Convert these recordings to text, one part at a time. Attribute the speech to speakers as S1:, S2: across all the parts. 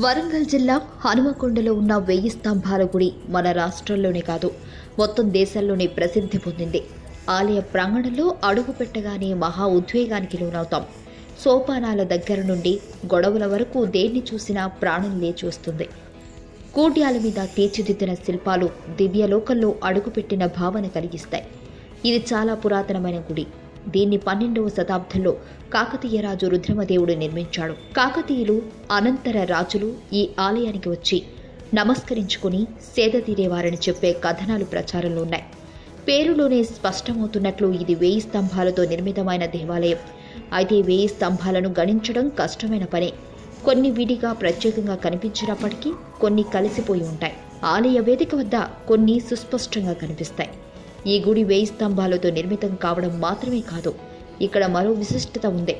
S1: వరంగల్ జిల్లా హనుమకొండలో ఉన్న 1000 స్తంభాల గుడి మన రాష్ట్రంలోనే కాదు మొత్తం దేశంలోనే ప్రసిద్ధి పొందింది. ఆలయ ప్రాంగణంలో అడుగు పెట్టగానే మహా ఉద్వేగానికి లోనవుతాం. సోపానాల దగ్గర నుండి గొడవల వరకు దేన్ని చూసినా ప్రాణం లేచొస్తుంది. కూడ్యాల మీద తీర్చిదిద్దిన శిల్పాలు దివ్యలోకంలో అడుగుపెట్టిన భావన కలిగిస్తాయి. ఇది చాలా పురాతనమైన గుడి. దీన్ని 12వ శతాబ్దంలో కాకతీయ రాజు రుద్రమదేవుడు నిర్మించాడు. కాకతీయులు అనంతర రాజులు ఈ ఆలయానికి వచ్చి నమస్కరించుకుని సేద తీరేవారని చెప్పే కథనాలు ప్రచారంలో ఉన్నాయి. పేరులోనే స్పష్టమవుతున్నట్లు ఇది 1000 స్తంభాలతో నిర్మితమైన దేవాలయం. అయితే 1000 స్తంభాలను గణించడం కష్టమైన పనే. కొన్ని విడిగా ప్రత్యేకంగా కనిపించినప్పటికీ కొన్ని కలిసిపోయి ఉంటాయి. ఆలయ వేదిక వద్ద కొన్ని సుస్పష్టంగా కనిపిస్తాయి. ఈ గుడి 1000 స్తంభాలతో నిర్మితం కావడం మాత్రమే కాదు, ఇక్కడ మరో విశిష్టత ఉంది.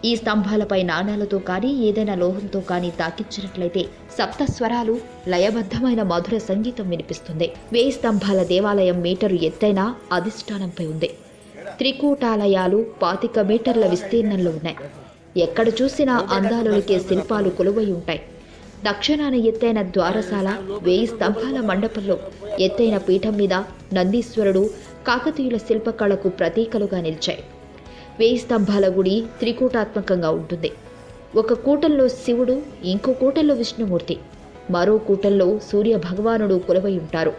S1: ఈ స్తంభాలపై నాణాలతో కానీ ఏదైనా లోహంతో కానీ తాకించినట్లయితే సప్తస్వరాలు లయబద్ధమైన మధుర సంగీతం వినిపిస్తుంది. 1000 స్తంభాల దేవాలయం మీటరు ఎత్తైన అధిష్టానంపై ఉంది. త్రికూటాలయాలు 25 మీటర్ల విస్తీర్ణంలో ఉన్నాయి. ఎక్కడ చూసినా అందాలొలికే శిల్పాలు కొలువై ఉంటాయి. దక్షిణాన ఎత్తైన ద్వారశాల, 1000 స్తంభాల మండపంలో ఎత్తైన పీఠం మీద నందీశ్వరుడు కాకతీయుల శిల్పకళకు ప్రతీకలుగా నిలిచాయి. 1000 స్తంభాల గుడి త్రికూటాత్మకంగా ఉంటుంది. ఒక కూటంలో శివుడు, ఇంకో కూటంలో విష్ణుమూర్తి, మరో కూటంలో సూర్య భగవానుడు కొలువై ఉంటారు.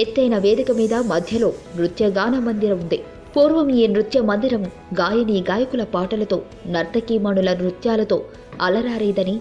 S1: ఎత్తైన వేదిక మీద మధ్యలో నృత్యగాన మందిరం ఉంది. పూర్వం ఈ నృత్య మందిరం గాయని గాయకుల పాటలతో, నర్తకీమణుల నృత్యాలతో అలరారేదని